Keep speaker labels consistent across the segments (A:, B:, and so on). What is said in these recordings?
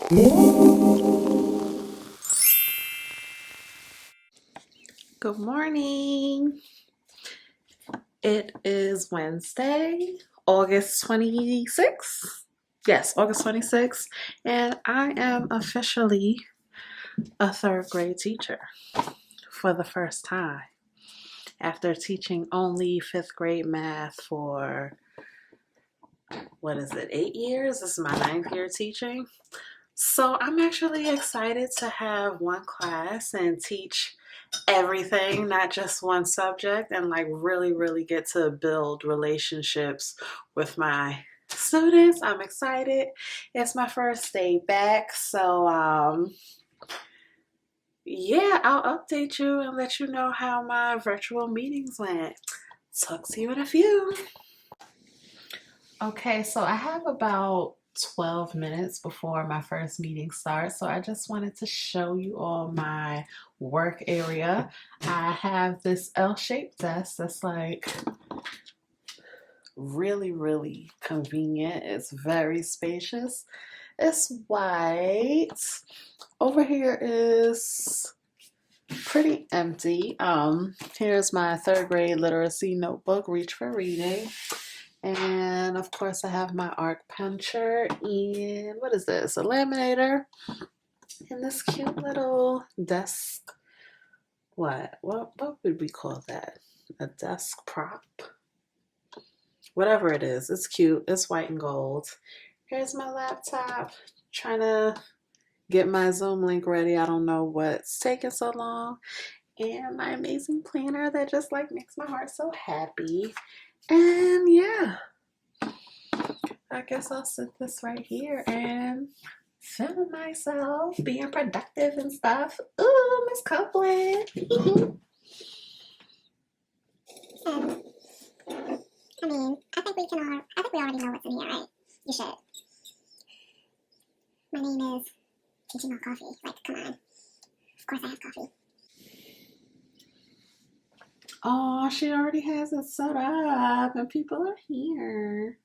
A: Good morning. It is Wednesday, August 26th. Yes, August 26th. And I am officially a third grade teacher for the first time after teaching only fifth grade math for, 8 years? This is my ninth year teaching. So I'm actually excited to have one class and teach everything, not just one subject, and like really get to build relationships with my students. I'm excited. It's my first day back. So yeah, I'll update you and let you know how my virtual meetings went. Talk to you in a few. Okay, so I have about 12 minutes before my first meeting starts. So I just wanted to show you all my work area. I have this L-shaped desk that's like really convenient. It's very spacious. It's white. Over here is pretty empty. Here's my third grade literacy notebook, Reach for Reading. And of course I have my arc puncher and what is this? A laminator. And this cute little desk. What would we call that? A desk prop? Whatever it is, it's cute. It's white and gold. Here's my laptop. Trying to get my Zoom link ready. I don't know what's taking so long. And my amazing planner that just like makes my heart so happy. And yeah, I guess I'll sit this right here and film myself being productive and stuff. Ooh, Miss Copeland.
B: I think we already know what's in here, right? You should. My name is Teaching on Coffee. Like, come on. Of course I have coffee.
A: Oh, she already has it set up and people are here.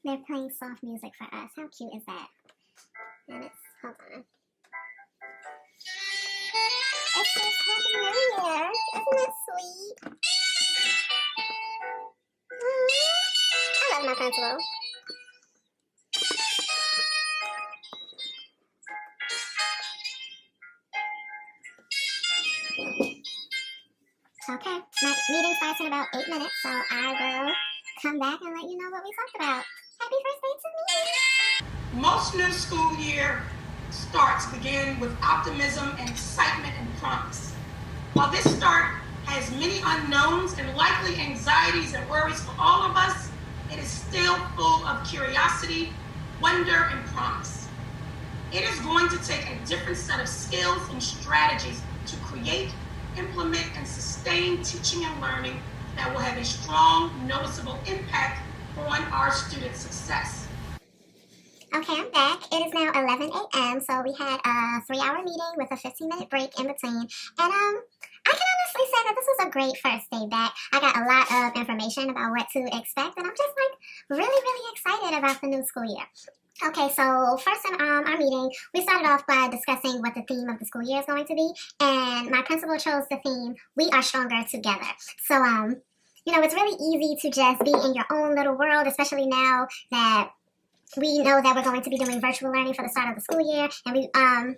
B: They're playing soft music for us. How cute is that? And it's, hold on. It says Happy New Year. Isn't that sweet? I love my principal. Okay, my meeting starts in about 8 minutes, so I will come back and let you know what we talked about. Happy first day to me!
C: Most new school year starts begin with optimism and excitement and promise. While this start has many unknowns and likely anxieties and worries for all of us, it is still full of curiosity, wonder, and promise. It is going to take a different set of skills and strategies to create, implement, and sustain teaching and learning that will have a strong, noticeable impact on our students' success.
B: Okay, I'm back. It is now 11 a.m., so we had a 3-hour meeting with a 15-minute break in between. And I can honestly say that this was a great first day back. I got a lot of information about what to expect, and I'm just like really excited about the new school year. Okay, so first in our meeting, we started off by discussing what the theme of the school year is going to be, and my principal chose the theme, We Are Stronger Together. So, it's really easy to just be in your own little world, especially now that we know that we're going to be doing virtual learning for the start of the school year, and our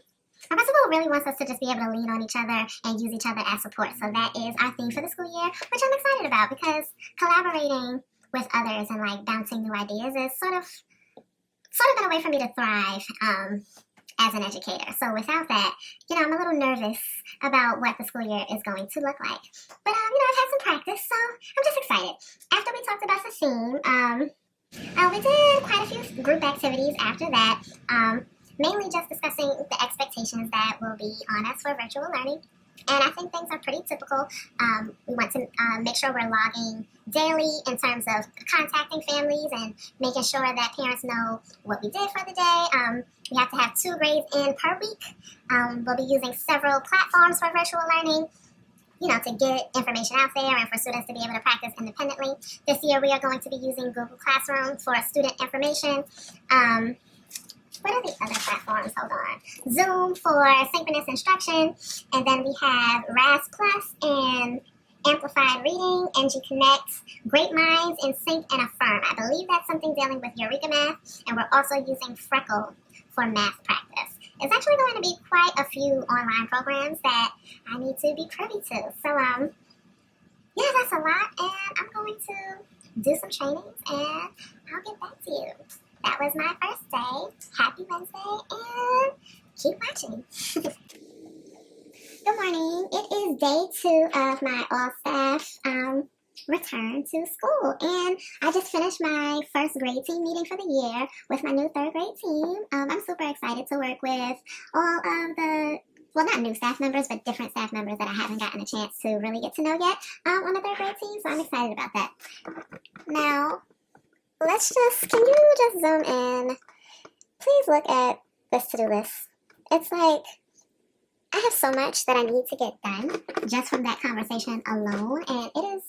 B: principal really wants us to just be able to lean on each other and use each other as support. So that is our theme for the school year, which I'm excited about because collaborating with others and like bouncing new ideas is sort of been a way for me to thrive as an educator. So without that, I'm a little nervous about what the school year is going to look like. But, I've had some practice, so I'm just excited. After we talked about the theme, we did quite a few group activities after that, mainly just discussing the expectations that will be on us for virtual learning. And I think things are pretty typical. We want to make sure we're logging daily in terms of contacting families and making sure that parents know what we did for the day. We have to have 2 grades in per week. We'll be using several platforms for virtual learning. to get information out there and for students to be able to practice independently. This year we are going to be using Google Classroom for student information. What are the other platforms? Hold on. Zoom for synchronous instruction. And then we have Raz Plus and Amplified Reading, NG Connect, Great Minds, In Sync, and Affirm. I believe that's something dealing with Eureka Math. And we're also using Freckle for math practice. It's actually going to be quite a few online programs that I need to be privy to. So, yeah, that's a lot. And I'm going to do some trainings and I'll get back to you. That was my first day. Happy Wednesday and keep watching. Good morning. It is day 2 of my all-staff return to school. And I just finished my first grade team meeting for the year with my new 3rd grade team. I'm super excited to work with all of the, well, not new staff members, but different staff members that I haven't gotten a chance to really get to know yet on the 3rd grade team. So I'm excited about that. Now, can you just zoom in? Please look at this to-do list. It's like, I have so much that I need to get done just from that conversation alone, and it is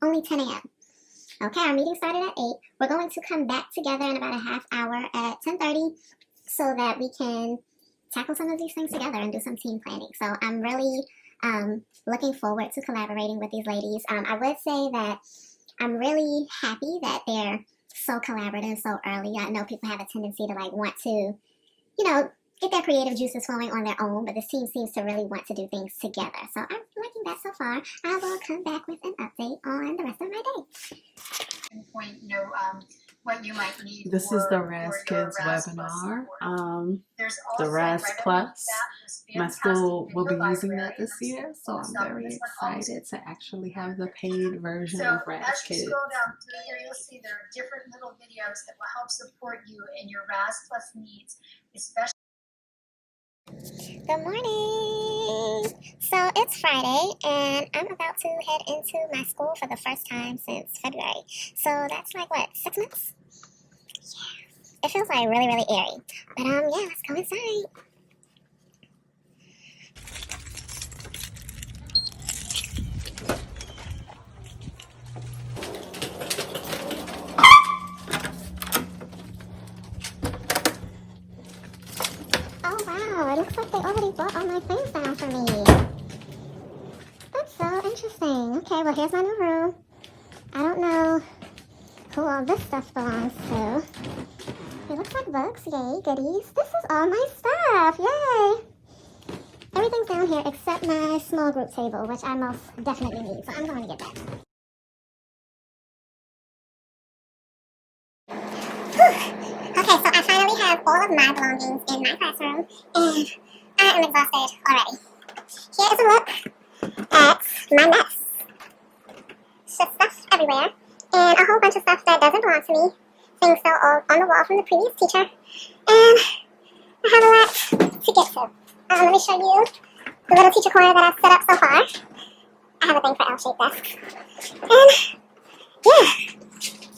B: only 10 a.m. Okay, our meeting started at 8. We're going to come back together in about a half hour at 10:30 so that we can tackle some of these things together and do some team planning. So I'm really looking forward to collaborating with these ladies. I would say that I'm really happy that they're so collaborative so early. I know people have a tendency to want to, get their creative juices flowing on their own, but this team seems to really want to do things together. So I'm liking that so far. I will come back with an update on the rest of my day.
D: Point, what you might need.
A: This is the Raz Kids webinar. The Raz Plus. My school will be using that this year, so I'm very excited to actually have the paid version of Raz Kids.
D: As you scroll down through here, you'll see there are different little videos that will help support you in your Raz Plus needs, especially.
B: Good morning. So it's Friday and I'm about to head into my school for the first time since February. So that's 6 months? Yeah. It feels really, really airy. But yeah, let's go inside. It looks like they already brought all my things down for me. That's so interesting. Okay, well, here's my new room. I don't know who all this stuff belongs to. It looks like books. Yay, goodies. This is all my stuff. Yay. Everything's down here except my small group table, which I most definitely need. So I'm going to get that. Okay, so I finally have all of my belongings in my classroom, and I am exhausted already. Here is a look at my mess. It's just stuff everywhere, and a whole bunch of stuff that doesn't belong to me. Things still all on the wall from the previous teacher, and I have a lot to get to. Let me show you the little teacher corner that I've set up so far. I have a thing for L-shaped desk, and yeah,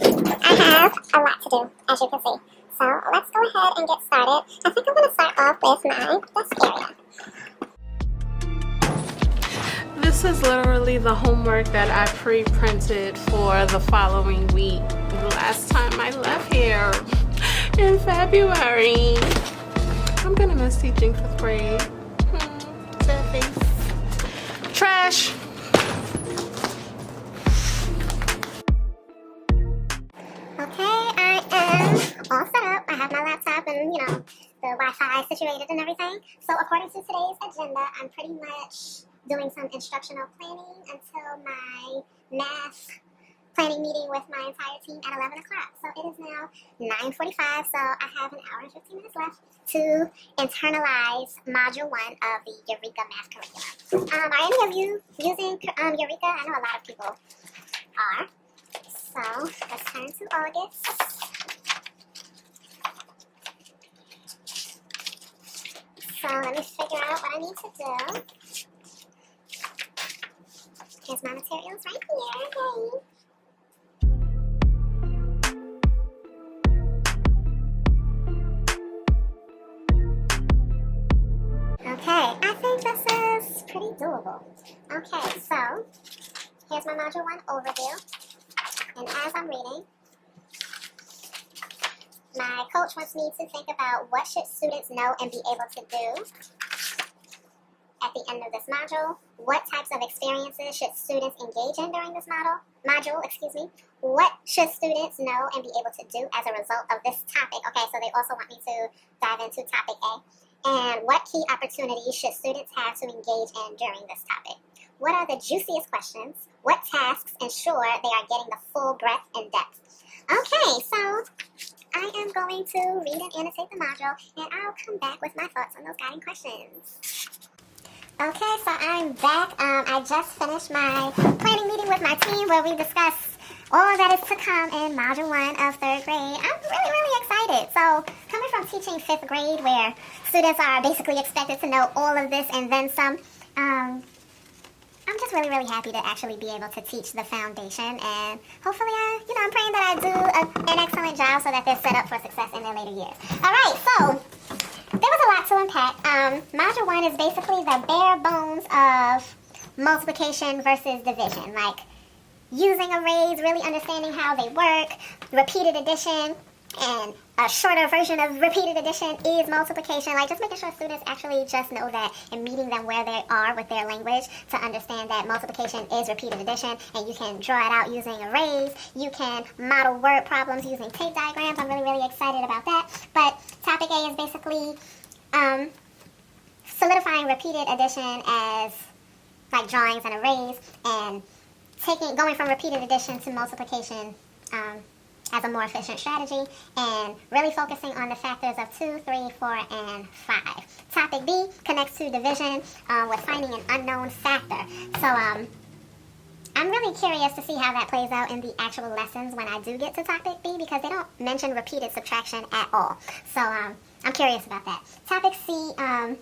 B: I have a lot to do, as you can see. So let's go ahead and get started. I think I'm going to start off with my desk area.
A: This is literally the homework that I pre-printed for the following week. The last time I left here in February. I'm going to miss teaching 5th grade. Sad face. Trash.
B: All set up. I have my laptop and, the Wi-Fi situated and everything. So according to today's agenda, I'm pretty much doing some instructional planning until my math planning meeting with my entire team at 11 o'clock. So it is now 9:45, so I have an hour and 15 minutes left to internalize Module 1 of the Eureka Math curriculum. Are any of you using Eureka? I know a lot of people are. So let's turn to August. So let me figure out what I need to do. Here's my materials right here. Yay. Okay, I think this is pretty doable. Okay, so here's my Module 1 overview. And as I'm reading, my coach wants me to think about what should students know and be able to do at the end of this module. What types of experiences should students engage in during this module? What should students know and be able to do as a result of this topic? Okay, so they also want me to dive into topic A. And what key opportunities should students have to engage in during this topic? What are the juiciest questions? What tasks ensure they are getting the full breadth and depth? Okay, so I am going to read and annotate the module, and I'll come back with my thoughts on those guiding questions. Okay, so I'm back. I just finished my planning meeting with my team where we discussed all that is to come in Module 1 of 3rd grade. I'm really excited. So, coming from teaching 5th grade where students are basically expected to know all of this and then some, I'm just really happy to actually be able to teach the foundation, and hopefully, I'm praying that I do an excellent job so that they're set up for success in their later years. All right, so there was a lot to unpack. Module 1 is basically the bare bones of multiplication versus division, like using arrays, really understanding how they work, repeated addition, and a shorter version of repeated addition is multiplication, like just making sure students actually just know that and meeting them where they are with their language to understand that multiplication is repeated addition, and you can draw it out using arrays, you can model word problems using tape diagrams. I'm really excited about that. But topic A is basically solidifying repeated addition as like drawings and arrays, and going from repeated addition to multiplication as a more efficient strategy, and really focusing on the factors of 2, 3, 4, and 5. Topic B connects to division with finding an unknown factor. So I'm really curious to see how that plays out in the actual lessons when I do get to topic B, because they don't mention repeated subtraction at all. So I'm curious about that. Topic C, I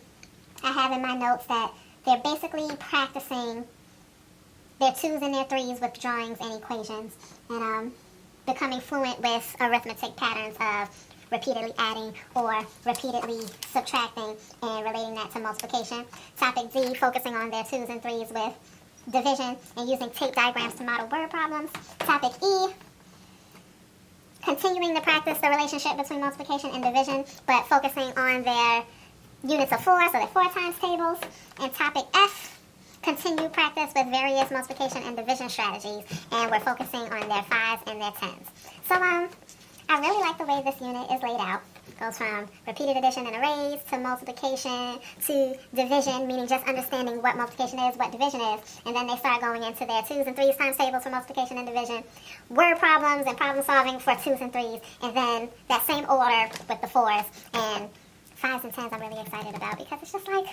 B: have in my notes that they're basically practicing their 2s and their 3s with drawings and equations, and becoming fluent with arithmetic patterns of repeatedly adding or repeatedly subtracting and relating that to multiplication. Topic D, focusing on their 2s and 3s with division and using tape diagrams to model word problems. Topic E, continuing to practice the relationship between multiplication and division, but focusing on their units of 4, so their 4 times tables. And topic F, continue practice with various multiplication and division strategies, and we're focusing on their 5s and their 10s. So I really like the way this unit is laid out. It goes from repeated addition and arrays to multiplication to division, meaning just understanding what multiplication is, what division is, and then they start going into their 2s and 3s times tables for multiplication and division, word problems and problem solving for 2s and 3s, and then that same order with the 4s, and 5s and 10s I'm really excited about, because it's just like,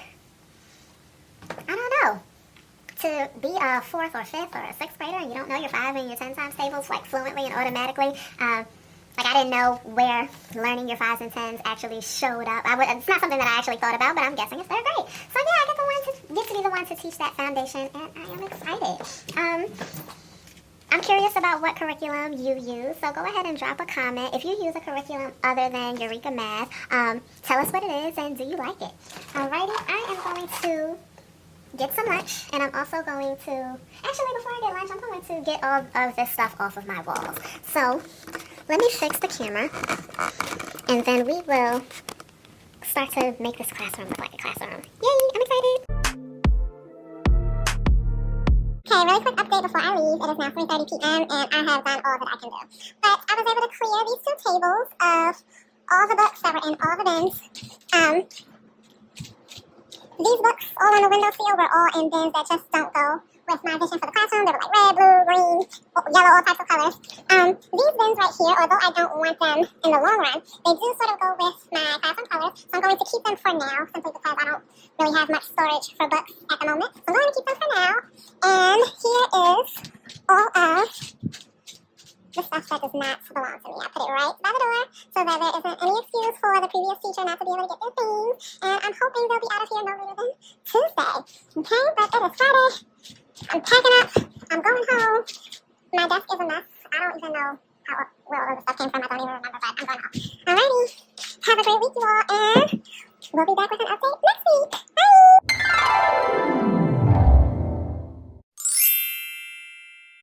B: I don't know. To be a 4th or 5th or a 6th grader and you don't know your 5 and your 10 times tables like fluently and automatically, like I didn't know where learning your 5s and 10s actually showed up. It's not something that I actually thought about, but I'm guessing it's third grade. So yeah, I get to be the one to teach that foundation, and I am excited. I'm curious about what curriculum you use, so go ahead and drop a comment. If you use a curriculum other than Eureka Math, tell us what it is and do you like it. Alrighty, I am going to get some lunch, and I'm also going to, actually before I get lunch, I'm going to get all of this stuff off of my walls. So let me fix the camera, and then we will start to make this classroom look like a classroom. Yay, I'm excited! Okay, really quick update before I leave. It is now 3:30 p.m. and I have done all that I can do. But I was able to clear these 2 tables of all the books that were in all the bins. These books all on the windowsill were all in bins that just don't go with my vision for the classroom. They were like red, blue, green, yellow, all types of colors. These bins right here, although I don't want them in the long run, they do sort of go with my classroom colors. So I'm going to keep them for now, simply because I don't really have much storage for books at the moment. So I'm going to keep them for now. And here is all of the stuff that does not belong to me. I put it right by the door so that there isn't any excuse for the previous teacher not to be able to get their things. And I'm hoping they'll be out of here no later than Tuesday. Okay, but it is Friday. I'm packing up. I'm going home. My desk is a mess. I don't even know where all the stuff came from. I don't even remember, but I'm going home. Alrighty. Have a great week, you all, and we'll be back with an update next week. Bye!